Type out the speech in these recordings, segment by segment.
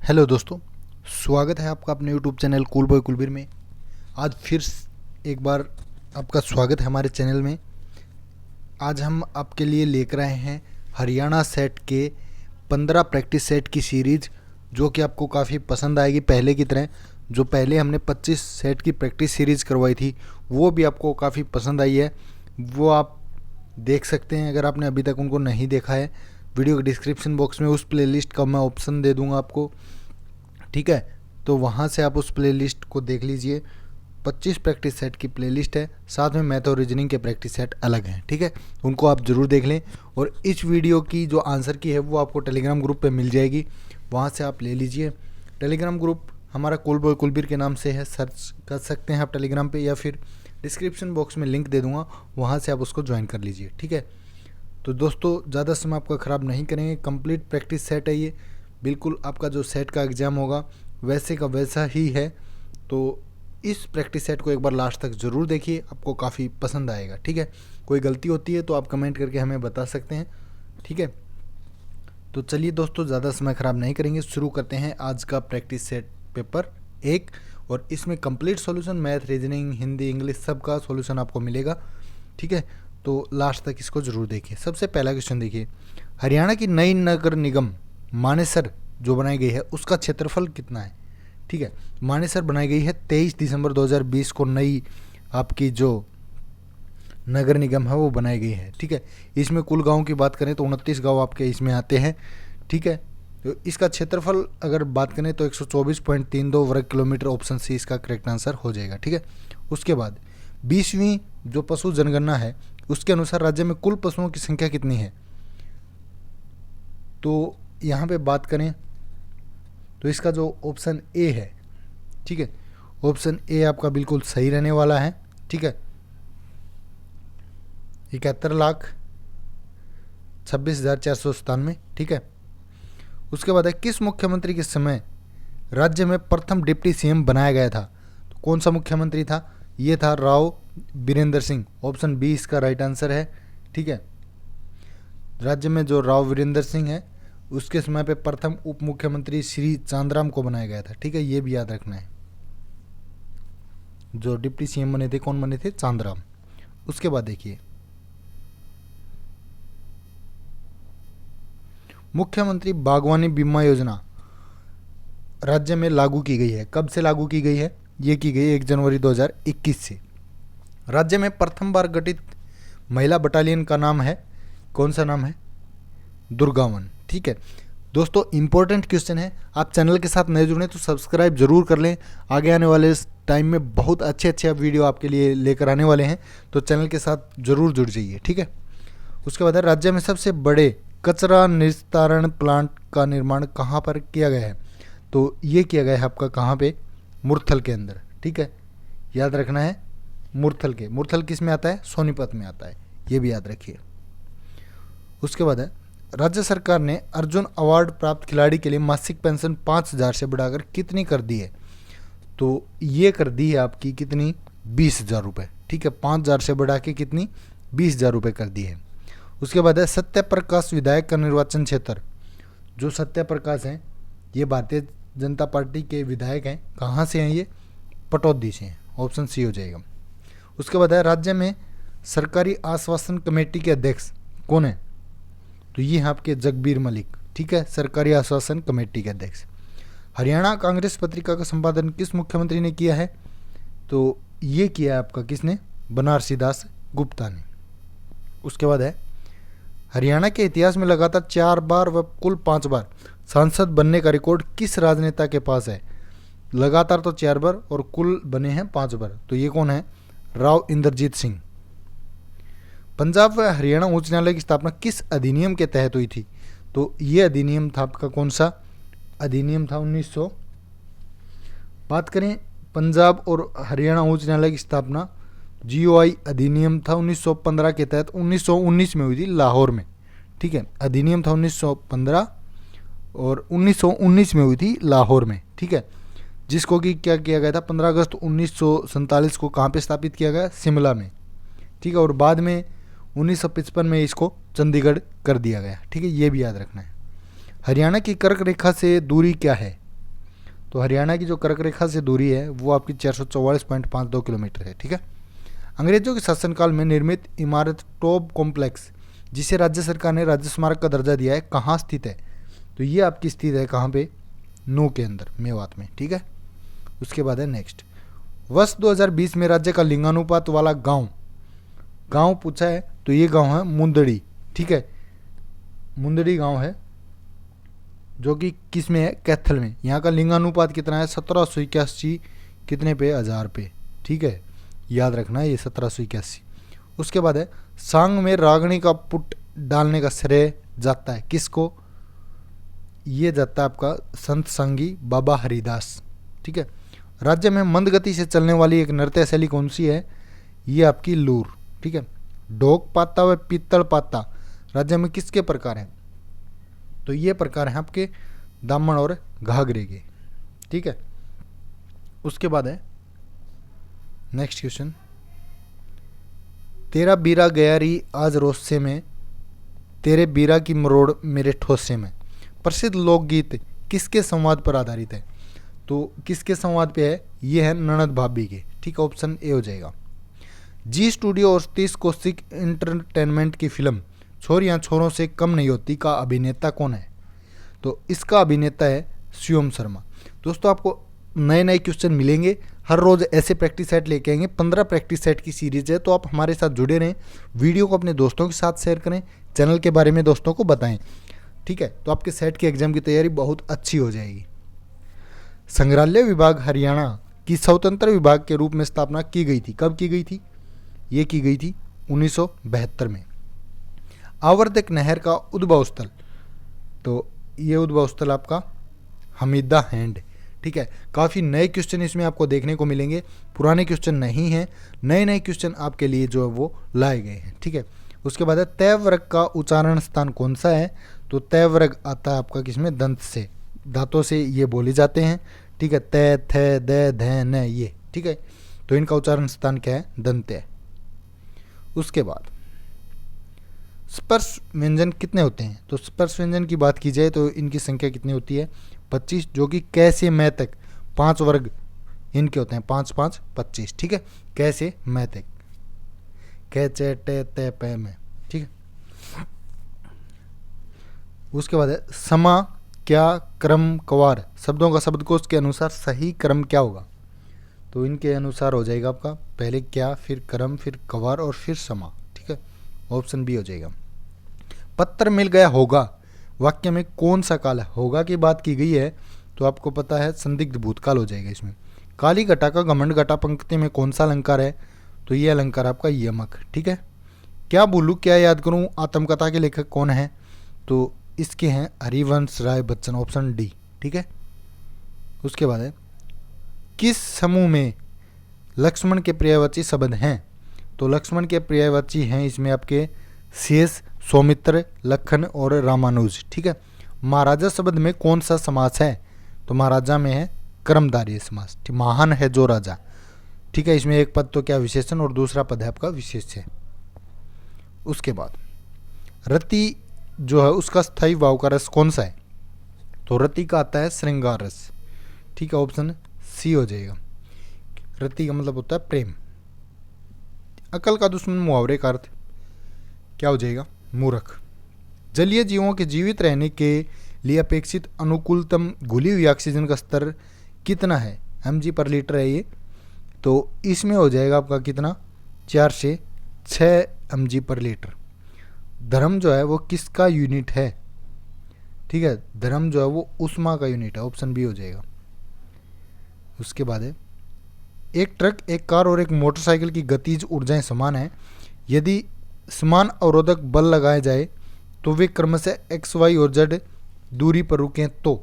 Hello दोस्तों, स्वागत है आपका अपने YouTube channel cool boy Kulbir में। आज फिर एक बार आपका स्वागत है हमारे चैनल में। आज हम आपके लिए लेकर आए हैं हरियाणा सेट के 15 प्रैक्टिस सेट की सीरीज़, जो कि आपको काफ़ी पसंद आएगी। पहले की तरह जो पहले हमने 25 सेट की प्रैक्टिस सीरीज़ करवाई थी वो भी आपको काफ़ी पसंद आई है। वो आप देख सकते हैं अगर आपने अभी तक उनको नहीं देखा है। वीडियो के डिस्क्रिप्शन बॉक्स में उस प्लेलिस्ट का मैं ऑप्शन दे दूंगा आपको, ठीक है। तो वहाँ से आप उस प्लेलिस्ट को देख लीजिए। 25 प्रैक्टिस सेट की प्लेलिस्ट है, साथ में मैथ और रीजनिंग के प्रैक्टिस सेट अलग हैं, ठीक है। उनको आप ज़रूर देख लें। और इस वीडियो की जो आंसर की है वो आपको टेलीग्राम ग्रुप पे मिल जाएगी, वहाँ से आप ले लीजिए। टेलीग्राम ग्रुप हमारा कूल बॉय कुलबीर के नाम से है, सर्च कर सकते हैं आप टेलीग्राम पे, या फिर डिस्क्रिप्शन बॉक्स में लिंक दे दूँगा, वहाँ से आप उसको ज्वाइन कर लीजिए, ठीक है। तो दोस्तों ज़्यादा समय आपका ख़राब नहीं करेंगे। कंप्लीट प्रैक्टिस सेट है ये, बिल्कुल आपका जो सेट का एग्ज़ाम होगा वैसे का वैसा ही है। तो इस प्रैक्टिस सेट को एक बार लास्ट तक ज़रूर देखिए, आपको काफ़ी पसंद आएगा, ठीक है। कोई गलती होती है तो आप कमेंट करके हमें बता सकते हैं, ठीक है। तो चलिए दोस्तों, ज़्यादा समय ख़राब नहीं करेंगे, शुरू करते हैं आज का प्रैक्टिस सेट पेपर 1। और इसमें complete solution math, reasoning, Hindi, English सब का सॉल्यूशन आपको मिलेगा, ठीक है। तो लास्ट तक इसको ज़रूर देखिए। सबसे पहला क्वेश्चन देखिए, हरियाणा की नई नगर निगम मानेसर जो बनाई गई है उसका क्षेत्रफल कितना है, ठीक है। मानेसर बनाई गई है 23 दिसंबर 2020 को। नई आपकी जो नगर निगम है वो बनाई गई है, ठीक है। इसमें कुल गाँव की बात करें तो 29 गाँव आपके इसमें आते हैं, ठीक है। तो इसका क्षेत्रफल अगर बात करें तो 124.32 वर्ग किलोमीटर, ऑप्शन सी इसका करेक्ट आंसर हो जाएगा, ठीक है। उसके बाद 20वीं जो पशु जनगणना है उसके अनुसार राज्य में कुल पशुओं की संख्या कितनी है। तो यहाँ पे बात करें तो इसका जो ऑप्शन ए है, ठीक है, ऑप्शन ए आपका बिल्कुल सही रहने वाला है, ठीक है। 71,26,497, ठीक है। उसके बाद है किस मुख्यमंत्री के समय राज्य में प्रथम डिप्टी सीएम बनाया गया था। तो कौन सा मुख्यमंत्री था, ये था राव वीरेंद्र सिंह, ऑप्शन बी इसका राइट आंसर है, ठीक है। राज्य में जो राव वीरेंद्र सिंह है उसके समय पे प्रथम उप मुख्यमंत्री श्री चांदराम को बनाया गया था, ठीक है। ये भी याद रखना है, जो डिप्टी सीएम बने थे कौन बने थे, चांदराम। उसके बाद देखिए, मुख्यमंत्री बागवानी बीमा योजना राज्य में लागू की गई है। कब से लागू की गई है, ये की गई 1 जनवरी 2021 से। राज्य में प्रथम बार गठित महिला बटालियन का नाम है, कौन सा नाम है, दुर्गावन, ठीक है। दोस्तों इंपॉर्टेंट क्वेश्चन है, आप चैनल के साथ नए जुड़े तो सब्सक्राइब जरूर कर लें। आगे आने वाले इस टाइम में बहुत अच्छे वीडियो आपके लिए लेकर आने वाले हैं, तो चैनल के साथ जरूर जुड़ जाइए, ठीक है। उसके बाद राज्य में सबसे बड़े कचरा निस्तारण प्लांट का निर्माण कहाँ पर किया गया है। तो ये किया गया है आपका कहाँ पे, मुरथल के अंदर, ठीक है। याद रखना है, मुरथल किस में आता है, सोनीपत में आता है, ये भी याद रखिए। उसके बाद है राज्य सरकार ने अर्जुन अवार्ड प्राप्त खिलाड़ी के लिए मासिक पेंशन 5,000 से बढ़ाकर कितनी कर दी है। तो ये कर दी है आपकी कितनी, 20,000 रुपये, ठीक है। 5,000 से बढ़ा के कितनी, 20,000 रुपये कर दी है। उसके बाद है सत्य प्रकाश विधायक का निर्वाचन क्षेत्र। जो सत्य प्रकाश हैं ये भारतीय जनता पार्टी के विधायक हैं, कहाँ से हैं ये, पटौदी से हैं, ऑप्शन सी हो जाएगा। उसके बाद है राज्य में सरकारी आश्वासन कमेटी के अध्यक्ष कौन है। तो ये हैं आपके जगबीर मलिक, ठीक है, सरकारी आश्वासन कमेटी के अध्यक्ष। हरियाणा कांग्रेस पत्रिका का संपादन किस मुख्यमंत्री ने किया है। तो ये किया है आपका किसने, बनारसी दास गुप्ता ने। उसके बाद है हरियाणा के इतिहास में लगातार 4 बार व कुल 5 बार सांसद बनने का रिकॉर्ड किस राजनेता के पास है। लगातार तो 4 बार और कुल बने हैं 5 बार, तो ये कौन है, राव इंद्रजीत सिंह। पंजाब व हरियाणा उच्च न्यायालय की स्थापना किस अधिनियम के तहत हुई थी। तो ये अधिनियम था आपका कौन सा, अधिनियम था 1900। बात करें पंजाब और हरियाणा उच्च न्यायालय की स्थापना, GOI अधिनियम था 1915 के तहत 1919 में हुई थी लाहौर में, ठीक है। अधिनियम था 1915 और 1919 में हुई थी लाहौर में, ठीक है। जिसको कि क्या किया गया था, 15 अगस्त 1947 को कहाँ पे स्थापित किया गया, शिमला में, ठीक है। और बाद में 1955 में इसको चंडीगढ़ कर दिया गया, ठीक है। ये भी याद रखना है। हरियाणा की कर्क रेखा से दूरी क्या है, तो हरियाणा की जो कर्क रेखा से दूरी है वो आपकी 444.52 किलोमीटर है। ठीक है। अंग्रेजों के शासनकाल में निर्मित इमारत टॉप कॉम्प्लेक्स, जिसे राज्य सरकार ने राज्य स्मारक का दर्जा दिया है, कहाँ स्थित है? तो ये आपकी स्थित है कहाँ पे? नू के अंदर, मेवात में। ठीक है। उसके बाद है नेक्स्ट, वर्ष 2020 में राज्य का लिंगानुपात वाला गांव पूछा है, तो ये गांव है मुंदड़ी। ठीक है, मुंदड़ी गांव है जो कि किस में है? कैथल में। यहाँ का लिंगानुपात कितना है? 1781 कितने पे? 1000 पे। ठीक है, याद रखना है ये 1781। उसके बाद है सांग में रागनी का पुट डालने का श्रेय जाता है किसको? ये जाता है आपका संत सांगी बाबा हरिदास। ठीक है। राज्य में मंद गति से चलने वाली एक नृत्य शैली कौन सी है? ये आपकी लूर। ठीक है। ढोक पाता व पीतल पाता राज्य में किसके प्रकार हैं? तो ये प्रकार हैं आपके दामन और घाघरे के। ठीक है। उसके बाद है नेक्स्ट क्वेश्चन, तेरा बीरा गया री आज रोसे में, तेरे बीरा की मरोड़ मेरे ठोसे में। प्रसिद्ध लोकगीत किसके संवाद पर आधारित है? तो किसके संवाद पे है? ये है ननद भाभी के। ठीक है, ऑप्शन ए हो जाएगा। जी स्टूडियो और 30 कौशिक एंटरटेनमेंट की फिल्म छोरियां छोरों से कम नहीं होती का अभिनेता कौन है? तो इसका अभिनेता है शिवम शर्मा। दोस्तों आपको नए नए क्वेश्चन मिलेंगे, हर रोज़ ऐसे प्रैक्टिस सेट लेके आएंगे। 15 प्रैक्टिस सेट की सीरीज है, तो आप हमारे साथ जुड़े रहें। वीडियो को अपने दोस्तों के साथ शेयर करें, चैनल के बारे में दोस्तों को बताएं। ठीक है, तो आपके सेट के एग्जाम की तैयारी बहुत अच्छी हो जाएगी। संग्रहालय विभाग हरियाणा की स्वतंत्र विभाग के रूप में स्थापना की गई थी। कब की गई थी? ये की गई थी 1972 में। आवर्तक नहर का उद्भव स्थल, तो ये उद्भव स्थल आपका हमीदा हैंड। ठीक है, काफ़ी नए क्वेश्चन इसमें आपको देखने को मिलेंगे, पुराने क्वेश्चन नहीं हैं, नए नए क्वेश्चन आपके लिए जो है वो लाए गए हैं। ठीक है। उसके बाद है तय वर्ग का उच्चारण स्थान कौन सा है? तो तय वर्ग आता है आपका किसमें? दंत से, दांतों से ये बोले जाते हैं। ठीक है, तय थ द ध न ये। ठीक है, तो इनका उच्चारण स्थान क्या है? दंत है। उसके बाद स्पर्श व्यंजन कितने होते हैं? तो स्पर्श व्यंजन की बात की जाए तो इनकी संख्या कितनी होती है? 25, जो कि कै से मैं तक 5 वर्ग इनके होते हैं। 5 5 25। ठीक है, कै से मैं तक, कै चे टे ते पे में। ठीक है। उसके बाद है समा, क्या, क्रम, कवार शब्दों का शब्दकोश के अनुसार सही क्रम क्या होगा? तो इनके अनुसार हो जाएगा आपका पहले क्या, फिर क्रम, फिर कवार और फिर समा। ठीक है, ऑप्शन बी हो जाएगा। पत्र मिल गया होगा वाक्य में कौन सा काल है? होगा की बात की गई है, तो आपको पता है संदिग्ध भूतकाल हो जाएगा इसमें। काली घटा का घमंड घटा पंक्ति में कौन सा अलंकार है? तो ये अलंकार आपका यमक। ठीक है। क्या बोलूँ क्या याद करूँ आत्मकथा के लेखक कौन है? तो इसके हैं हरिवंश राय बच्चन, ऑप्शन डी। ठीक है। उसके बाद है किस समूह में लक्ष्मण के पर्यायवाची शब्द हैं? तो लक्ष्मण के पर्यायवाची हैं इसमें आपके शेष, सौमित्र, लखन और रामानुज। ठीक है। महाराजा शब्द में कौन सा समास है? तो महाराजा में है कर्मधारय समास। महान है जो राजा। ठीक है, इसमें एक पद तो क्या विशेषण और दूसरा पद है आपका विशेष है। उसके बाद रति जो है उसका स्थायी भाव का रस कौन सा है? तो रति का आता है श्रृंगार रस। ठीक है, ऑप्शन सी हो जाएगा। रति का मतलब होता है प्रेम। अकल का दुश्मन मुहावरे का अर्थ क्या हो जाएगा? मूर्ख। जलीय जीवों के जीवित रहने के लिए अपेक्षित अनुकूलतम घुली हुई ऑक्सीजन का स्तर कितना है? mg/लीटर है ये, तो इसमें हो जाएगा आपका कितना? 4 से 6 mg/लीटर। धर्म जो है वो किसका यूनिट है? ठीक है, धर्म जो है वो ऊष्मा का यूनिट है, ऑप्शन बी हो जाएगा। उसके बाद है एक ट्रक, एक कार और एक मोटरसाइकिल की गतिज ऊर्जाएं समान है। यदि समान अवरोधक बल लगाए जाए तो वे क्रमशः एक्स वाई और जेड दूरी पर रुकें तो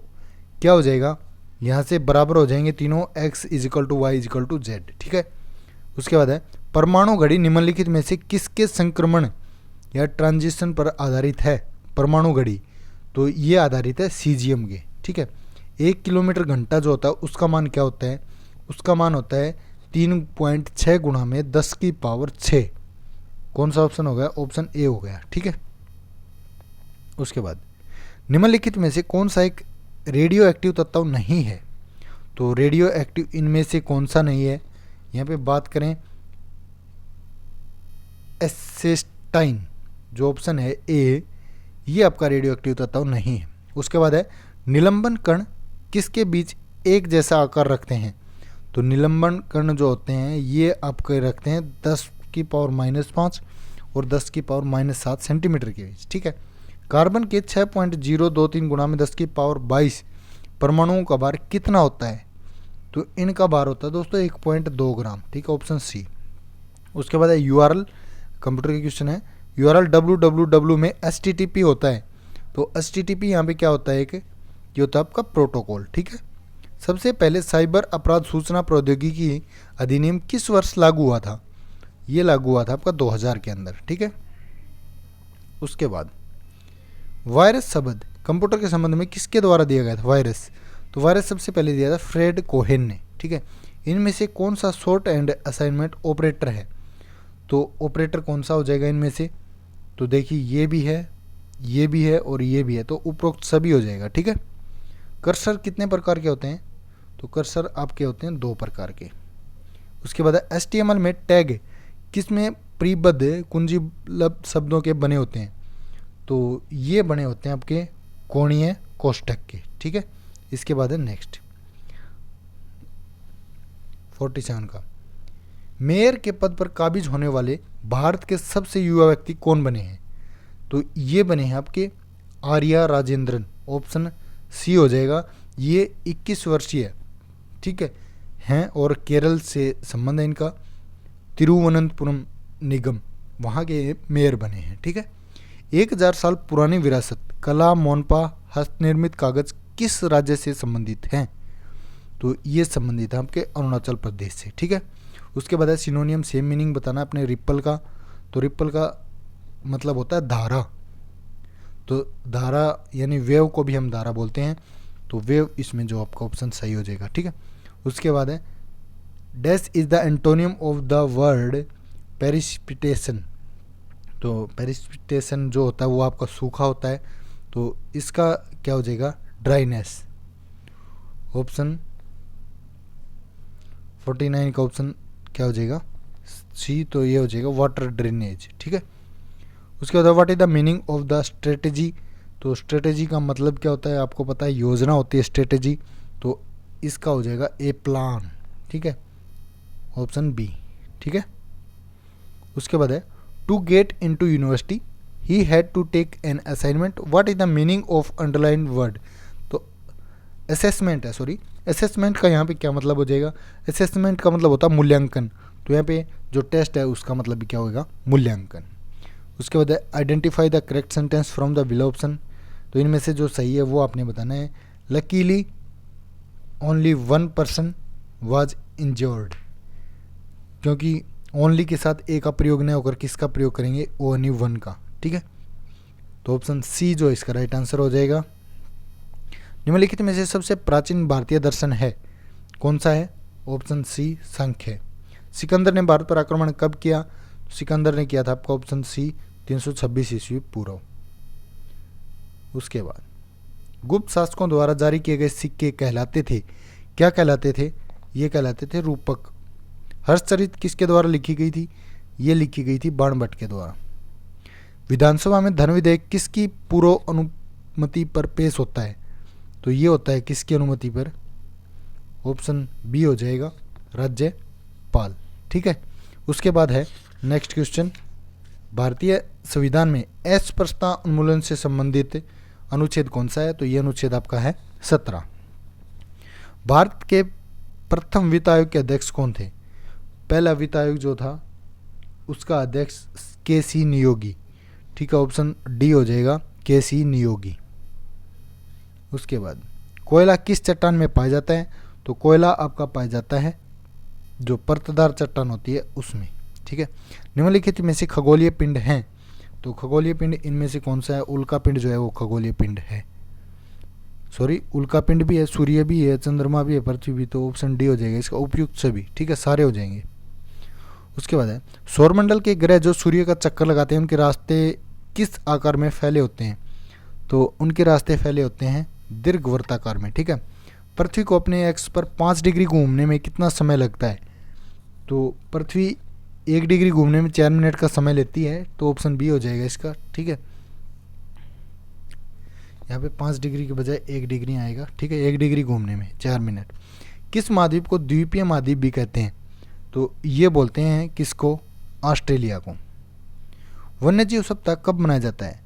क्या हो जाएगा? यहाँ से बराबर हो जाएंगे तीनों, x = y = z। ठीक है। उसके बाद है परमाणु घड़ी निम्नलिखित में से किसके संक्रमण या ट्रांजिशन पर आधारित है? परमाणु घड़ी, तो ये आधारित है सीजियम के। ठीक है। 1 किलोमीटर घंटा जो होता है उसका मान क्या होता है? उसका मान होता है 3.6 गुणा में 10⁶। कौन सा ऑप्शन हो गया? ऑप्शन ए हो गया। ठीक है। उसके बाद निम्नलिखित में से कौन सा एक रेडियो एक्टिव तत्व नहीं है? तो रेडियो एक्टिव इनमें से कौन सा नहीं है? यहाँ पे बात करें एसेस्टाइन, जो ऑप्शन है ए, ये आपका रेडियो एक्टिव तत्व नहीं है। उसके बाद है निलंबन कण किसके बीच एक जैसा आकार रखते हैं? तो निलंबन कण जो होते हैं ये आपके रखते हैं 10⁻⁻5 और 10⁻⁻7 सेंटीमीटर के बीच, ठीक है। कार्बन के 6.023 गुणा में 10⁻22 परमाणुओं का भार कितना होता है? तो इनका भार होता है दोस्तों 1.2 ग्राम, ठीक है, ऑप्शन सी। उसके बाद है यूआरएल, कंप्यूटर के क्वेश्चन है। यूआरएल www में HTTP होता है, तो HTTP यहाँ पे क्या होता है? ये होता है आपका प्रोटोकॉल, ठीक है। सबसे पहले साइबर अपराध सूचना प्रौद्योगिकी अधिनियम किस वर्ष लागू हुआ था? ये लागू हुआ था आपका 2000 के अंदर, ठीक है। उसके बाद वायरस शब्द कंप्यूटर के संबंध में किसके द्वारा दिया गया था? वायरस, तो वायरस सबसे पहले दिया था फ्रेड कोहेन ने, ठीक है। इनमें से कौन सा शॉर्ट एंड असाइनमेंट ऑपरेटर है? तो ऑपरेटर कौन सा हो जाएगा इनमें से? तो देखिए ये भी है, ये भी है और ये भी है, तो उपरोक्त सभी हो जाएगा, ठीक है। कर्सर कितने प्रकार के होते हैं? तो कर्सर आपके होते हैं 2 प्रकार के। उसके बाद HTML में टैग किसमें प्रीबद्ध कुंजीबद्ध शब्दों के बने होते हैं? तो ये बने होते हैं आपके कोणीय कोष्ठक के, ठीक है। इसके बाद है नेक्स्ट 47 का, मेयर के पद पर काबिज होने वाले भारत के सबसे युवा व्यक्ति कौन बने हैं? तो ये बने हैं आपके आर्या राजेंद्रन, ऑप्शन सी हो जाएगा। ये 21 वर्षीय, ठीक है, और केरल से संबंध है इनका। तिरुवनंतपुरम निगम वहाँ के मेयर बने हैं, ठीक है। 1000 साल पुरानी विरासत कला मोनपा हस्तनिर्मित कागज किस राज्य से संबंधित हैं? तो ये संबंधित है आपके अरुणाचल प्रदेश से, ठीक है। उसके बाद है सिनोनियम सेम मीनिंग बताना अपने रिपल का। तो रिपल का मतलब होता है धारा, तो धारा यानी वेव को भी हम धारा बोलते हैं, तो वेव इसमें जो आपका ऑप्शन सही हो जाएगा, ठीक है। उसके बाद है dash is the antonym of the word precipitation. तो पेरिसिपिटेशन जो होता है वो आपका सूखा होता है, तो इसका क्या हो जाएगा? ड्राइनेस। ऑप्शन 49 का ऑप्शन क्या हो जाएगा? सी, तो ये हो जाएगा वाटर ड्रेनेज, ठीक है। उसके बाद what is the meaning of the strategy? तो स्ट्रेटेजी का मतलब क्या होता है आपको पता है, योजना होती है स्ट्रेटेजी, तो इसका हो जाएगा ए प्लान, ठीक है, ऑप्शन बी, ठीक है। उसके बाद है to get into university he had to take an assignment, what is the meaning of underline word? तो असेसमेंट है, सॉरी, असेसमेंट का यहाँ पे क्या मतलब हो जाएगा? असेसमेंट का मतलब होता है मूल्यांकन, तो यहाँ पे जो टेस्ट है उसका मतलब भी क्या होगा? मूल्यांकन। उसके बाद identify the correct sentence from the below option, तो इनमें से जो सही है वो आपने बताना है। Luckily only 1 person was injured, क्योंकि ओनली के साथ ए का प्रयोग नहीं होकर किसका प्रयोग करेंगे? ओनली 1 का, ठीक है। तो ऑप्शन सी जो इसका राइट आंसर हो जाएगा। निम्नलिखित में से सबसे प्राचीन भारतीय दर्शन है, कौन सा है? ऑप्शन सी सांख्य। सिकंदर ने भारत पर आक्रमण कब किया? सिकंदर ने किया था आपका ऑप्शन सी 326 ईस्वी पूर्व। उसके बाद गुप्त शासकों द्वारा जारी किए गए सिक्के कहलाते थे, क्या कहलाते थे? ये कहलाते थे रूपक। हर्षचरित किसके द्वारा लिखी गई थी? ये लिखी गई थी बाणभट्ट के द्वारा। विधानसभा में धन विधेयक किसकी पूर्व अनुमति पर पेश होता है? तो ये होता है किसकी अनुमति पर? ऑप्शन बी हो जाएगा, राज्यपाल, ठीक है। उसके बाद है नेक्स्ट क्वेश्चन, भारतीय संविधान में अस्पृश्यता उन्मूलन से संबंधित अनुच्छेद कौन सा है? तो ये अनुच्छेद आपका है 17। भारत के प्रथम वित्त आयोग के अध्यक्ष कौन थे? पहला वित्त आयोग जो था उसका अध्यक्ष के.सी. नियोगी, ठीक है, ऑप्शन डी हो जाएगा, के.सी. नियोगी। उसके बाद कोयला किस चट्टान में पाया जाता है? तो कोयला आपका पाया जाता है जो परतदार चट्टान होती है उसमें, ठीक है। निम्नलिखित में से खगोलीय पिंड हैं, तो खगोलीय पिंड इनमें से कौन सा है? उल्का पिंड जो है वो खगोलीय पिंड है, सॉरी, उल्का पिंड भी है, सूर्य भी है, चंद्रमा भी है, पृथ्वी भी, तो ऑप्शन डी हो जाएगा इसका उपयुक्त सभी, ठीक है, सारे हो जाएंगे। उसके बाद है सौरमंडल के ग्रह जो सूर्य का चक्कर लगाते हैं उनके रास्ते किस आकार में फैले होते हैं? तो उनके रास्ते फैले होते हैं दीर्घवृत्ताकार में, ठीक है। पृथ्वी को अपने एक्स पर 5 डिग्री घूमने में कितना समय लगता है? तो पृथ्वी 1 डिग्री घूमने में 4 मिनट का समय लेती है, तो ऑप्शन बी हो जाएगा इसका। ठीक है, यहाँ पे 5 डिग्री के बजाय 1 डिग्री आएगा। ठीक है, 1 डिग्री घूमने में 4 मिनट। किस महाद्वीप को द्वीपीय महाद्वीप भी कहते हैं? तो ये बोलते हैं किसको? ऑस्ट्रेलिया को। वन्यजीव सप्ताह कब मनाया जाता है?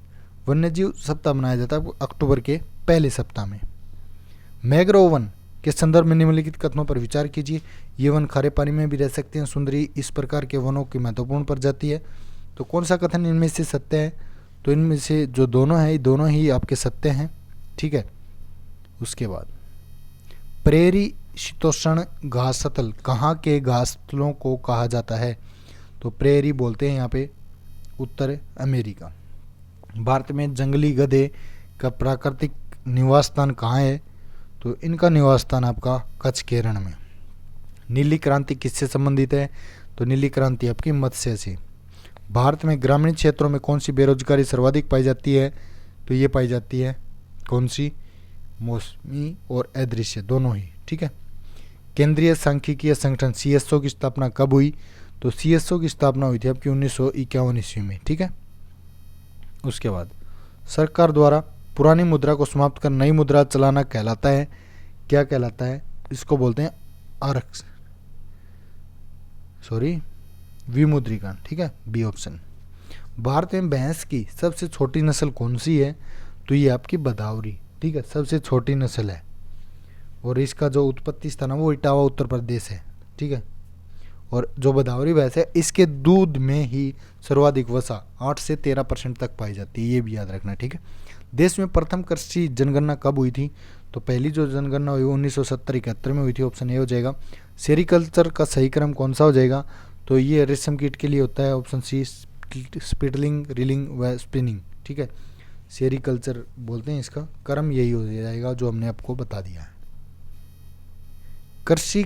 वन्यजीव सप्ताह मनाया जाता है अक्टूबर के पहले सप्ताह में। मैंग्रोव वन के संदर्भ में निम्नलिखित कथनों पर विचार कीजिए। ये वन खारे पानी में भी रह सकते हैं। सुंदरी इस प्रकार के वनों की महत्वपूर्ण प्रजाति है। तो कौन सा कथन इनमें से सत्य है? तो इनमें से जो दोनों हैं, ये दोनों ही आपके सत्य हैं। ठीक है, उसके बाद प्रेरी शीतोष्ण घासतल कहाँ के घासतलों को कहा जाता है? तो प्रेरी बोलते हैं यहाँ पे उत्तर अमेरिका। भारत में जंगली गधे का प्राकृतिक निवास स्थान कहाँ है? तो इनका निवास स्थान आपका कच्छ के रण में। नीली क्रांति किससे संबंधित है? तो नीली क्रांति आपकी मत्स्य से। भारत में ग्रामीण क्षेत्रों में कौन सी बेरोजगारी सर्वाधिक पाई जाती है? तो ये पाई जाती है कौन सी? मौसमी और अदृश्य दोनों ही। ठीक है, केंद्रीय सांख्यिकीय संगठन CSO की स्थापना कब हुई? तो CSO की स्थापना हुई थी आपकी 1951 ईस्वी में। ठीक है, उसके बाद सरकार द्वारा पुरानी मुद्रा को समाप्त कर नई मुद्रा चलाना कहलाता है, क्या कहलाता है? इसको बोलते हैं विमुद्रीकरण। ठीक है, बी ऑप्शन। भारत में भैंस की सबसे छोटी नस्ल कौन सी है? तो ये आपकी बदावरी। ठीक है, सबसे छोटी नस्ल है और इसका जो उत्पत्ति स्थान है वो इटावा उत्तर प्रदेश है। ठीक है, और जो बदावरी भैंस है इसके दूध में ही सर्वाधिक वसा 8 से 13% तक पाई जाती है, ये भी याद रखना। ठीक है, देश में प्रथम कृषि जनगणना कब हुई थी? तो पहली जो जनगणना हुई 1970-71 में हुई थी। ऑप्शन ए हो जाएगा। सेरिकल्चर का सही क्रम कौन सा हो जाएगा? तो ये रेशम कीट के लिए होता है ऑप्शन सी, स्पिटलिंग, रीलिंग व स्पिनिंग। ठीक है, सेरिकल्चर बोलते हैं, इसका क्रम यही हो जाएगा जो हमने आपको बता दिया है। कृषि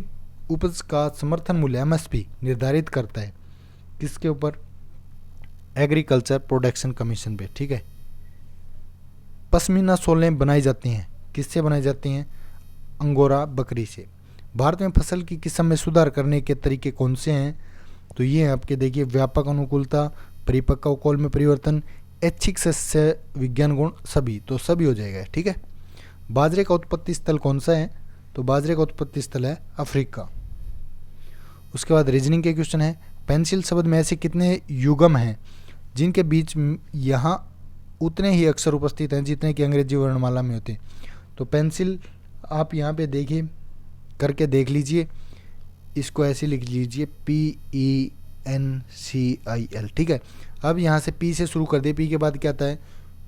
उपज का समर्थन मूल्य MSP निर्धारित करता है किसके ऊपर? एग्रीकल्चर प्रोडक्शन कमीशन पे। ठीक है, पश्मीना शॉलें बनाई जाती हैं किससे बनाई जाती हैं? अंगोरा बकरी से। भारत में फसल की किस्म में सुधार करने के तरीके कौन से हैं? तो ये आपके देखिए व्यापक अनुकूलता, परिपक्व कौल में परिवर्तन, ऐच्छिक सस्य विज्ञान गुण, सभी। तो सभी हो जाएगा। ठीक है, बाजरे का उत्पत्ति स्थल कौन सा है? तो बाजरे का उत्पत्ति स्थल है अफ्रीका। उसके बाद रीजनिंग के क्वेश्चन है, पेंसिल शब्द में ऐसे कितने युग्म हैं जिनके बीच यहाँ उतने ही अक्षर उपस्थित हैं जितने कि अंग्रेजी वर्णमाला में होते हैं? तो पेंसिल आप यहाँ पे देखिए करके देख लीजिए, इसको ऐसे लिख लीजिए PENCIL। ठीक है, अब यहाँ से P से शुरू कर दिए। P के बाद क्या आता है?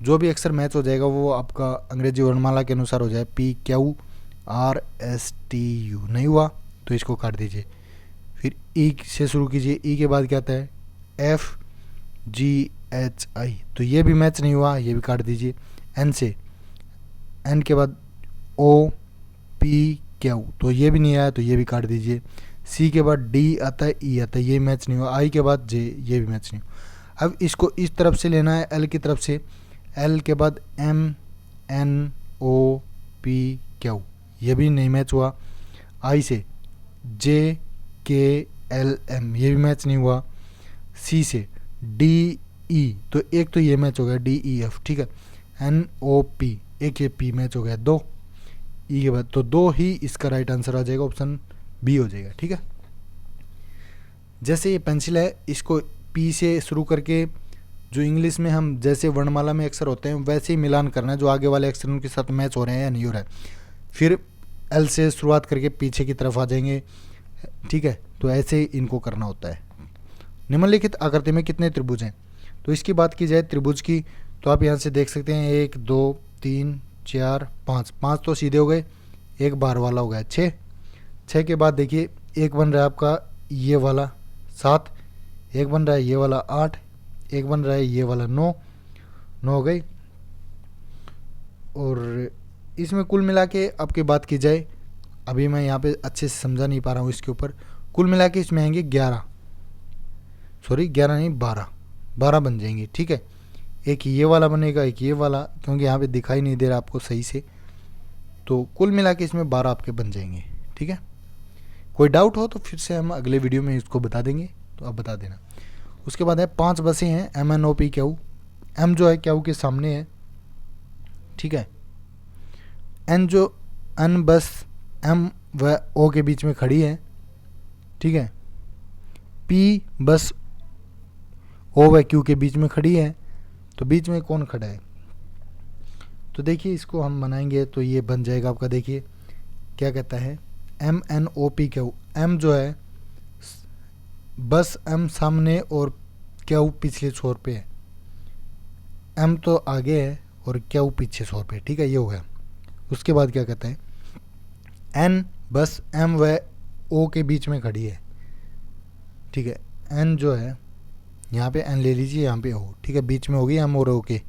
जो भी अक्षर मैच हो जाएगा वो आपका अंग्रेजी वर्णमाला के अनुसार हो जाए। PQRSTU नहीं हुआ तो इसको काट दीजिए। फिर E से शुरू कीजिए। E के बाद क्या आता है? FGHI, तो ये भी मैच नहीं हुआ, ये भी काट दीजिए। N से, N के बाद OPQ, तो ये भी नहीं आया तो ये भी काट दीजिए। C के बाद D आता है, E आता है, ये मैच नहीं हुआ। I के बाद J, ये भी मैच नहीं हुआ। अब इसको इस तरफ से लेना है L की तरफ से। L के बाद MNOPQ, ये भी नहीं मैच हुआ। I से JKLM, ये भी मैच नहीं हुआ। C से DE, तो एक तो ये मैच हो गया DEF। ठीक है, NOP, एक ये P मैच हो गया, 2 E के बाद, तो 2 ही इसका राइट आंसर आ जाएगा, ऑप्शन बी हो जाएगा। ठीक है, जैसे ये पेंसिल है इसको P से शुरू करके जो इंग्लिश में हम जैसे वर्णमाला में अक्षर होते हैं वैसे ही मिलान करना है, जो आगे वाले अक्षर उनके साथ मैच हो रहे हैं या नहीं हो रहा है। फिर L से शुरुआत करके पीछे की तरफ आ जाएंगे। ठीक है, तो ऐसे ही इनको करना होता है। निम्नलिखित आकृति में कितने त्रिभुज हैं? तो इसकी बात की जाए त्रिभुज की, तो आप यहाँ से देख सकते हैं 1 2 3 4 5, 5 तो सीधे हो गए, एक बार वाला हो गया 6। 6 के बाद देखिए एक बन रहा है आपका ये वाला 7, एक बन रहा है ये वाला 8, एक बन रहा है ये वाला 9 हो गई। और इसमें कुल मिला के आपकी बात की जाए, अभी मैं यहाँ पे अच्छे से समझा नहीं पा रहा हूँ इसके ऊपर, कुल मिला के इसमें आएंगे 11 नहीं 12 बन जाएंगे। ठीक है, एक ये वाला बनेगा, एक ये वाला, क्योंकि यहाँ पे दिखाई नहीं दे रहा आपको सही से, तो कुल मिला के इसमें 12 आपके बन जाएंगे। ठीक है, कोई डाउट हो तो फिर से हम अगले वीडियो में इसको बता देंगे, तो आप बता देना। उसके बाद है 5 बसें हैं M N O P Q. M जो है क्यू के सामने है, ठीक है। एन बस एम व ओ के बीच में खड़ी है, ठीक है। पी बस ओ व क्यू के बीच में खड़ी है, तो बीच में कौन खड़ा है? तो देखिए इसको हम बनाएंगे तो ये बन जाएगा आपका, देखिए क्या कहता है, M N O P Q. M जो है बस एम सामने और क्यू पिछले छोर पे है। एम तो आगे है और क्यू पीछे छोर पे, ठीक है, ये हो गया। उसके बाद क्या कहता है, एन बस एम व ओ के बीच में खड़ी है, ठीक है। एन जो है यहाँ पे एन ले लीजिए, यहाँ पे ओ, ठीक है, बीच में होगी एम और ओ के,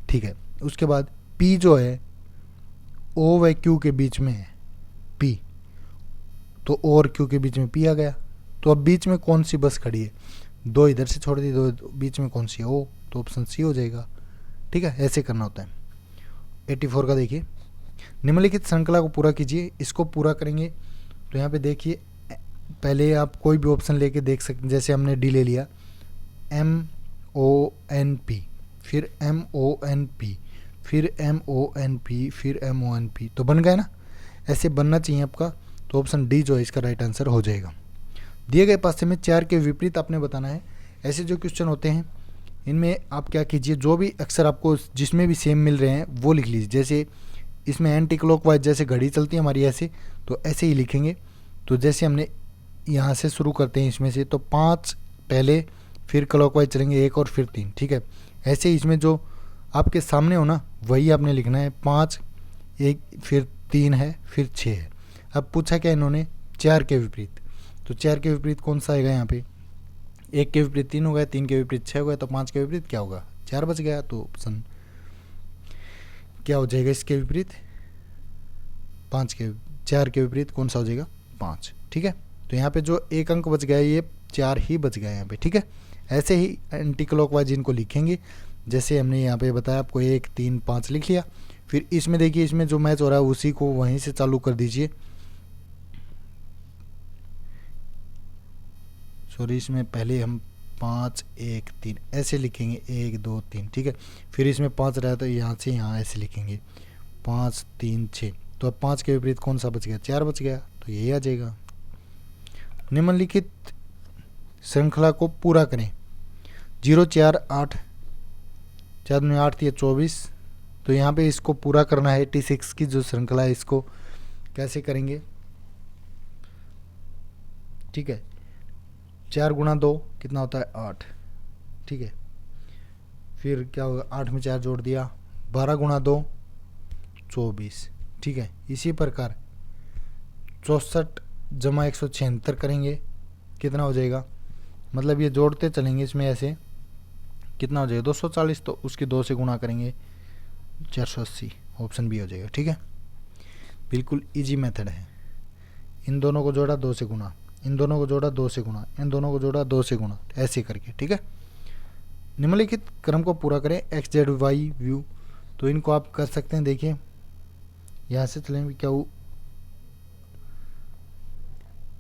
ठीक है। उसके बाद पी जो है ओ व क्यू के बीच में है, पी, तो ओ और क्यू के बीच में पी आ गया। तो अब बीच में कौन सी बस खड़ी है? 2 इधर से छोड़ दी, 2 बीच में कौन सी है? ओ, तो ऑप्शन सी हो जाएगा, ठीक है। ऐसे करना होता है। 84 का देखिए, निम्नलिखित श्रृंखला को पूरा कीजिए। इसको पूरा करेंगे तो यहाँ पे देखिए, पहले आप कोई भी ऑप्शन लेके देख सकते हैं। जैसे हमने डी ले लिया, एम ओ एन पी, फिर एम ओ एन पी, फिर एम ओ एन पी, फिर एम ओ एन पी, तो बन गया ना। ऐसे बनना चाहिए आपका, तो ऑप्शन डी जो है इसका राइट आंसर हो जाएगा। दिए गए पासे में 4 के विपरीत आपने बताना है। ऐसे जो क्वेश्चन होते हैं इनमें आप क्या कीजिए, जो भी अक्षर आपको जिसमें भी सेम मिल रहे हैं वो लिख लीजिए। जैसे इसमें एंटी क्लॉकवाइज जैसे घड़ी चलती है हमारी ऐसे, तो ऐसे ही लिखेंगे। तो जैसे हमने यहाँ से शुरू करते हैं इसमें से, तो 5 पहले, फिर क्लॉकवाइज चलेंगे 1 और फिर 3, ठीक है। ऐसे ही इसमें जो आपके सामने हो ना वही आपने लिखना है। 5 1 फिर 3 है, फिर 6 है। अब पूछा क्या इन्होंने, 4 के विपरीत, तो 4 के विपरीत कौन सा आएगा यहाँ पे? 1 के विपरीत 3 हो गया, 3 के विपरीत 6 हो गया, तो 5 के विपरीत क्या होगा? 4 बच गया। तो ऑप्शन क्या हो जाएगा इसके विपरीत? 4 के विपरीत कौन सा हो जाएगा? 5, ठीक है। तो यहाँ पे जो 1 अंक बच गया ये 4 ही बच गया यहाँ पे, ठीक है। ऐसे ही एंटी क्लॉकवाइज इनको लिखेंगे, जैसे हमने यहाँ पे बताया आपको, 1 3 5 लिख लिया। फिर इसमें देखिए, इसमें जो मैच हो रहा है उसी को वहीं से चालू कर दीजिए। सॉरी, इसमें पहले हम 5 1 3 ऐसे लिखेंगे, 1 2 3, ठीक है। फिर इसमें 5 रहा तो यहाँ से यहाँ ऐसे लिखेंगे, 5 3 6। तो अब 5 के विपरीत कौन सा बच गया? 4 बच गया, तो यही आ जाएगा। निम्नलिखित श्रृंखला को पूरा करें। 0 4 8, 4 में 8 थी 24। तो यहाँ पे इसको पूरा करना है। 86 की जो श्रृंखला है इसको कैसे करेंगे, ठीक है। 4 गुणा 2 कितना होता है? 8, ठीक है। फिर क्या होगा, 8 में 4 जोड़ दिया, 12 गुणा 2 24, ठीक है। इसी प्रकार 64 जमा 176 करेंगे, कितना हो जाएगा? मतलब ये जोड़ते चलेंगे इसमें ऐसे, कितना हो जाएगा? 240। तो उसके 2 से गुणा करेंगे, 480, ऑप्शन बी हो जाएगा, ठीक है। बिल्कुल इजी मेथड है। इन दोनों को जोड़ा 2 से गुणा, इन दोनों को जोड़ा 2 से गुणा, इन दोनों को जोड़ा 2 से गुणा, ऐसे करके, ठीक है। निम्नलिखित क्रम को पूरा करें। एक्स जेड वाई व्यू, तो इनको आप कर सकते हैं। देखिए यहाँ से चलेंगे, क्या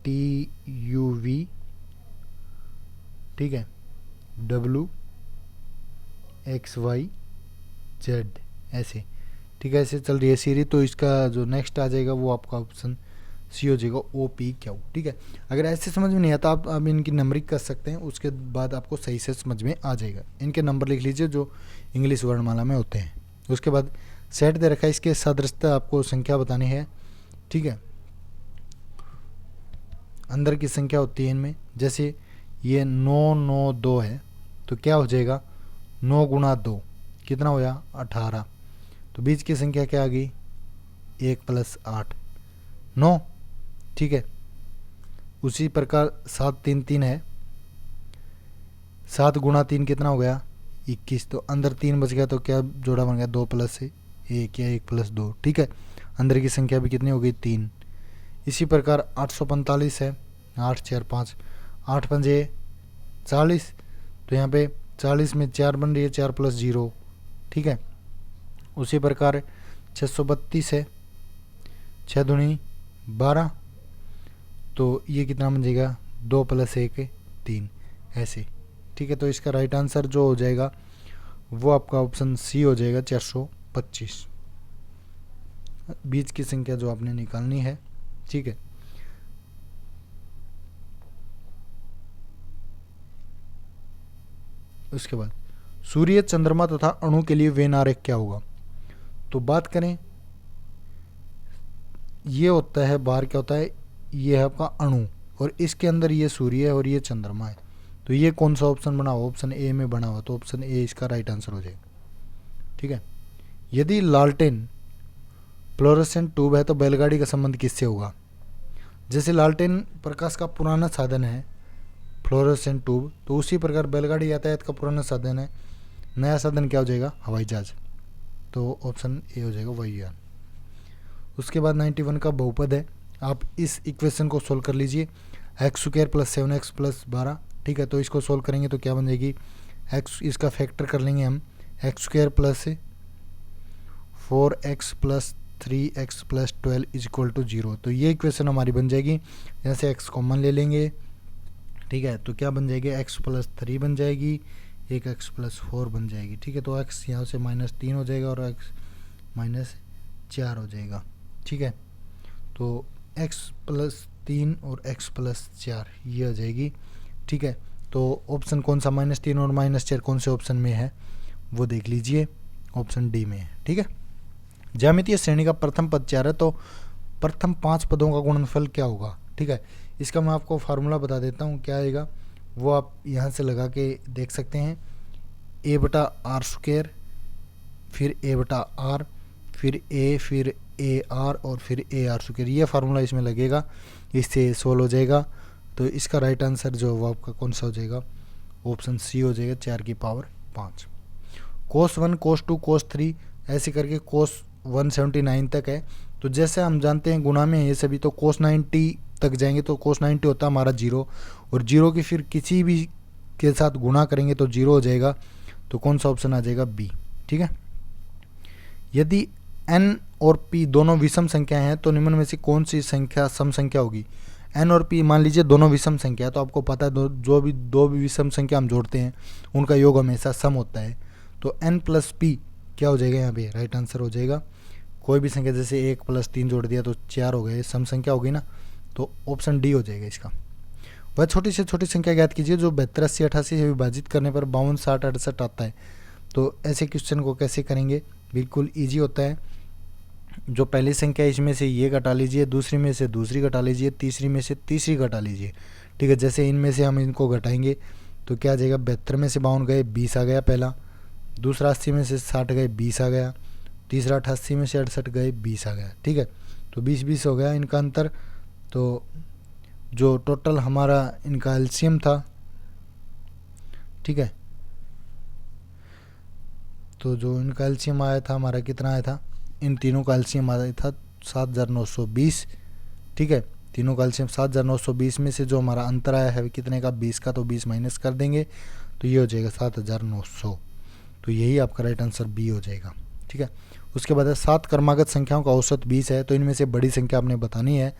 टी यू वी, ठीक है, डब्लू एक्स वाई जेड, ऐसे, ठीक है। ऐसे चल रही है सीरीज। तो इसका जो नेक्स्ट आ जाएगा वो आपका ऑप्शन सी हो जाएगा, ओ पी क्यू, ठीक है। अगर ऐसे समझ में नहीं आता आप अब इनकी नंबरिंग कर सकते हैं, उसके बाद आपको सही से समझ में आ जाएगा। इनके नंबर लिख लीजिए जो इंग्लिश वर्णमाला में होते हैं। उसके बाद सेट दे रखा है, इसके सदृशता आपको संख्या बतानी है, ठीक है। अंदर की संख्या होती है इनमें, जैसे ये 9 9 2 है, तो क्या हो जाएगा? 9 गुणा 2 कितना होया? 18। तो बीच की संख्या क्या आ गई? 1 + 8 9, ठीक है। उसी प्रकार 7 3 3 है, 7 गुणा 3 कितना हो गया? 21। तो अंदर 3 बच गया, तो क्या जोड़ा बन गया? 2 + 1 या 1 + 2, ठीक है। अंदर की संख्या भी कितनी हो गई? 3। इसी प्रकार 845 है, 8 4 5, 8 5 40। तो यहाँ पे 40 में 4 बन रही है, 4 + 0, ठीक है। उसी प्रकार 632 है, 6 दूनी 12, तो ये कितना बन जाएगा 2 + 1 3 ऐसे। ठीक है, तो इसका राइट आंसर जो हो जाएगा वो आपका ऑप्शन सी हो जाएगा 425, बीच की संख्या जो आपने निकालनी है। ठीक है, उसके बाद सूर्य, चंद्रमा तथा अणु के लिए वेन आरेख क्या होगा। तो बात करें, ये होता है बाहर क्या होता है, ये है आपका अणु और इसके अंदर ये सूर्य है और ये चंद्रमा है। तो ये कौन सा ऑप्शन बना हुआ, ऑप्शन ए में बना हुआ, तो ऑप्शन ए इसका राइट आंसर हो जाएगा। ठीक है, यदि लालटेन फ्लोरोसेंट ट्यूब है तो बैलगाड़ी का संबंध किससे होगा। जैसे लालटेन प्रकाश का पुराना साधन है फ्लोरोसेंट ट्यूब, तो उसी प्रकार बैलगाड़ी यातायात का पुराना साधन है, नया साधन क्या हो जाएगा, हवाई जहाज। तो ऑप्शन ए हो जाएगा वायुयान। उसके बाद 91 का बहुपद है, आप इस इक्वेशन को सोल्व कर लीजिए, x² + 7x + 12। ठीक है, तो इसको सोल्व करेंगे तो क्या बन जाएगी, x इसका फैक्टर कर लेंगे हम, x² + 4x + 3x + 12 = 0। तो ये इक्वेशन हमारी बन जाएगी, यहाँ से x कॉमन ले लेंगे। ठीक है, तो क्या बन जाएगी, x + 3 बन जाएगी, एक x + 4 बन जाएगी। ठीक है, तो x यहाँ से -3 हो जाएगा और x -4 हो जाएगा। ठीक है, तो x + 3 और x + 4 ये आ जाएगी। ठीक है, तो ऑप्शन कौन सा -3 और -4 कौन से ऑप्शन में है वो देख लीजिए, ऑप्शन डी में है। ठीक है, ज्यामितीय श्रेणी का प्रथम पद 4 है, तो प्रथम 5 पदों का गुणनफल क्या होगा। ठीक है, इसका मैं आपको फार्मूला बता देता हूँ क्या आएगा, वो आप यहाँ से लगा के देख सकते हैं, a/r², फिर a/r, फिर a, फिर AR और फिर AR²। ये फार्मूला इसमें लगेगा, इससे सोल्व हो जाएगा। तो इसका राइट आंसर जो वो आपका कौन सा हो जाएगा, ऑप्शन सी हो जाएगा 4 की पावर 5। cos 1, cos 2, cos 3 ऐसे करके cos 179 तक है। तो जैसे हम जानते हैं गुणा में ये सभी, तो cos 90 तक जाएंगे तो cos 90 होता है हमारा 0, और 0 की फिर किसी भी के साथ गुणा करेंगे तो 0 हो जाएगा। तो कौन सा ऑप्शन आ जाएगा, बी। ठीक है, यदि n और p दोनों विषम संख्याएं हैं तो निम्न में से कौन सी संख्या सम संख्या होगी। n और p मान लीजिए दोनों विषम संख्या है, तो आपको पता है दो भी विषम संख्या हम जोड़ते हैं उनका योग हमेशा सम होता है। तो n + p क्या हो जाएगा, यहाँ पे राइट आंसर हो जाएगा। कोई भी संख्या जैसे 1 + 3 जोड़ दिया तो 4 हो गए, सम संख्या होगी ना, तो ऑप्शन डी हो जाएगा इसका। वह छोटी से छोटी संख्या ज्ञात कीजिए जो 72, 80, 88 से विभाजित करने पर 52, 60, 68 आता है। तो ऐसे क्वेश्चन को कैसे करेंगे, बिल्कुल ईजी होता है। जो पहली संख्या इसमें से ये घटा लीजिए, दूसरी में से दूसरी घटा लीजिए, तीसरी में से तीसरी घटा लीजिए। ठीक है, जैसे इनमें से हम इनको घटाएंगे तो क्या आ जाएगा, 72 में से 52 गए 20 आ गया पहला, दूसरा 80 में से 60 गए 20 आ गया, तीसरा 88 में से 68 गए 20 आ गया। ठीक है, तो 20 हो गया इनका अंतर। तो जो टोटल हमारा इनका एलसीएम था, ठीक है, तो जो इनका एलसीएम आया था हमारा कितना आया था, इन तीनों का एलसीएम आया था 7920। ठीक है, तीनों का एलसीएम 7920 में से जो हमारा अंतर आया है कितने का, 20 का, तो 20 माइनस कर देंगे तो ये हो जाएगा 7900। तो यही आपका राइट आंसर बी हो जाएगा। ठीक है, उसके बाद 7 क्रमागत संख्याओं का औसत 20 है, तो इनमें से बड़ी संख्या आपने बतानी है।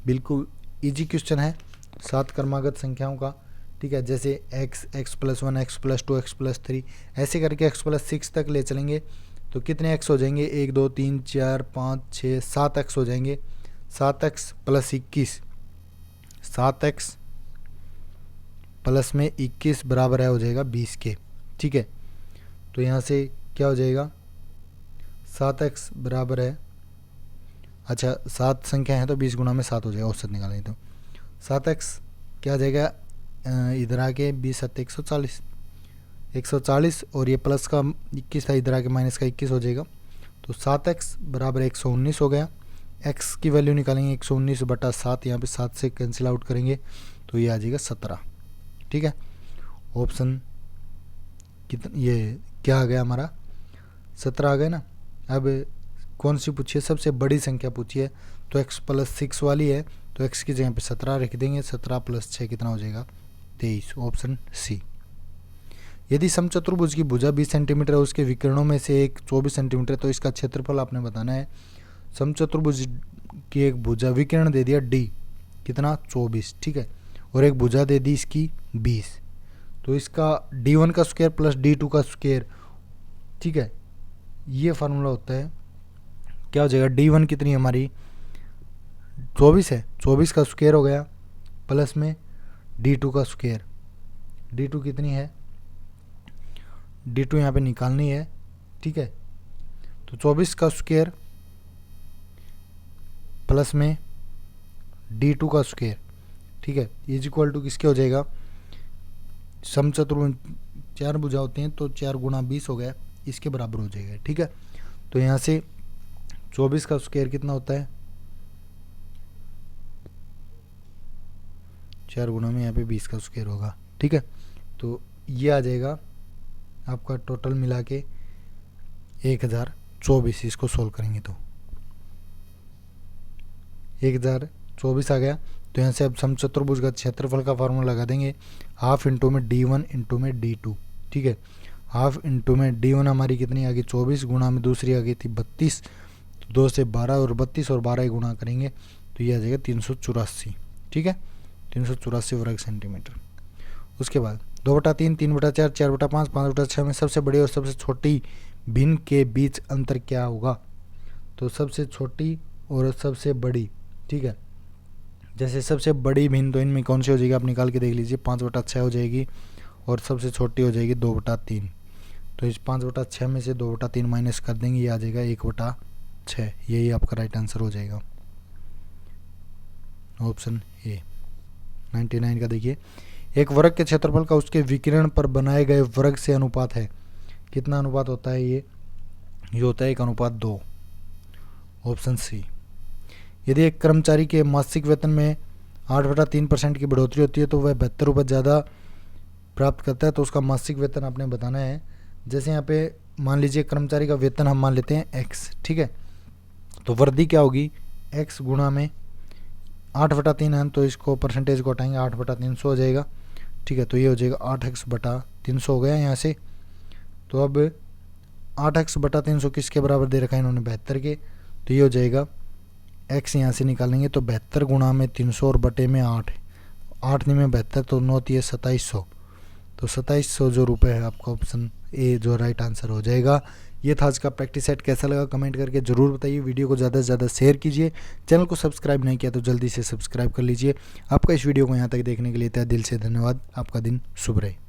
बिल्कुल इजी क्वेश्चन है 7 क्रमागत संख्याओं का। ठीक है, जैसे x, x + 1, x + 2, x + 3 ऐसे करके x + 6 तक ले चलेंगे तो कितने x हो जाएंगे, 1, 2, 3, 4, 5, 6, 7 x हो जाएंगे। 7x + 21, 7x प्लस में 21 बराबर है हो जाएगा 20 के। ठीक है, तो यहाँ से क्या हो जाएगा, 7x बराबर है, अच्छा 7 संख्या है तो 20 गुणा में 7 हो जाएगा, औसत निकालेंगे तो 7x क्या आ जाएगा, इधर आके 20 7 140, 140 और ये प्लस का 21 था, इधर आके माइनस का 21 हो जाएगा। तो 7x बराबर 119 हो गया। x की वैल्यू निकालेंगे 119/7, यहाँ पे 7 से कैंसिल आउट करेंगे तो ये आ जाएगा 17। ठीक है, ऑप्शन कितना, ये क्या आ गया हमारा, 17 आ गया ना। अब कौन सी पूछिए, सबसे बड़ी संख्या पूछिए, तो x + 6 वाली है तो x की जगह पे 17 रख देंगे, 17 + 6 कितना हो जाएगा, 23, ऑप्शन सी। यदि समचतुर्भुज की भुजा 20 सेंटीमीटर है, उसके विकर्णों में से एक 24 सेंटीमीटर, तो इसका क्षेत्रफल आपने बताना है। समचतुर्भुज की एक भुजा विकिरण दे दिया डी, कितना 24, ठीक है, और एक भुजा दे दी इसकी 20, तो इसका D1 का स्क्वायर प्लस D2 का स्क्वायर, ठीक है, ये फार्मूला होता है, क्या हो जाएगा, D1 कितनी हमारी 24 है, 24 का स्क्वायर हो गया प्लस में D2 का स्क्वायर, D2 कितनी है, D2 यहाँ पे निकालनी है, ठीक है, तो 24 का स्क्वायर प्लस में D2 का स्क्वायर, ठीक है, इज इक्वल टू किसके हो जाएगा, समचतुर्भुज 4 भुजा होते हैं तो 4 गुणा 20 हो गया, इसके बराबर हो जाएगा, ठीक है। तो यहाँ से 24 का स्क्वायर कितना होता है, 4 गुणा में यहाँ पे 20 का स्क्वायर होगा, ठीक है, तो ये आ जाएगा आपका टोटल मिला के 1024, इसको सोल्व करेंगे तो 1024 आ गया। तो यहाँ से अब समचतुर्भुज का क्षेत्रफल का फार्मूला लगा देंगे, हाफ इंटू में D1 इंटू में D2, ठीक है, हाफ इंटू में D1 हमारी कितनी आ गई 24, गुणा में दूसरी आ गई थी 32, 2 से 12 और 32 और 12 गुणा करेंगे तो ये आ जाएगा 384, ठीक है, 384 वर्ग सेंटीमीटर। उसके बाद 2/3, 3/4, 4/5, 5/6 में सबसे बड़ी और सबसे छोटी भिन्न के बीच अंतर क्या होगा, तो सबसे छोटी और सबसे बड़ी, ठीक है, जैसे सबसे बड़ी भिन्न तो इनमें कौन सी हो जाएगी आप निकाल के देख लीजिए, 5/6 हो जाएगी और सबसे छोटी हो जाएगी 2/3, तो इस 5/6 में से 2/3 माइनस कर देंगे, ये आ जाएगा 1/6, यही आपका राइट आंसर हो जाएगा, ऑप्शन ए 99 का। देखिए एक वर्ग के क्षेत्रफल का उसके विकिरण पर बनाए गए वर्ग से अनुपात है, कितना अनुपात होता है ये होता है 1:2, ऑप्शन सी। यदि एक कर्मचारी के मासिक वेतन में 8/3% की बढ़ोतरी होती है तो वह 72 रुपये ज़्यादा प्राप्त करता है, तो उसका मासिक वेतन आपने बताना है। जैसे यहाँ पे मान लीजिए कर्मचारी का वेतन हम मान लेते हैं x, ठीक है, तो वृद्धि क्या होगी x गुणा में 8/3 है, तो इसको परसेंटेज को हटाएंगे 8/300 हो जाएगा, ठीक है, तो ये हो जाएगा 8x/300 हो गया यहाँ से। तो अब 8x/300 किसके बराबर दे रखा है इन्होंने 72 के, तो ये हो जाएगा x यहाँ से निकालेंगे तो 72 गुणा में 300 और बटे में 8, 8 नहीं में 72 तो 9 है 2700, तो 2700 जो रुपये है आपका ऑप्शन ए जो राइट आंसर हो जाएगा। ये था आज का प्रैक्टिस सेट, कैसा लगा कमेंट करके ज़रूर बताइए, वीडियो को ज़्यादा से ज़्यादा शेयर कीजिए, चैनल को सब्सक्राइब नहीं किया तो जल्दी से सब्सक्राइब कर लीजिए। आपका इस वीडियो को यहाँ तक देखने के लिए तहे दिल से धन्यवाद, आपका दिन शुभ रहे।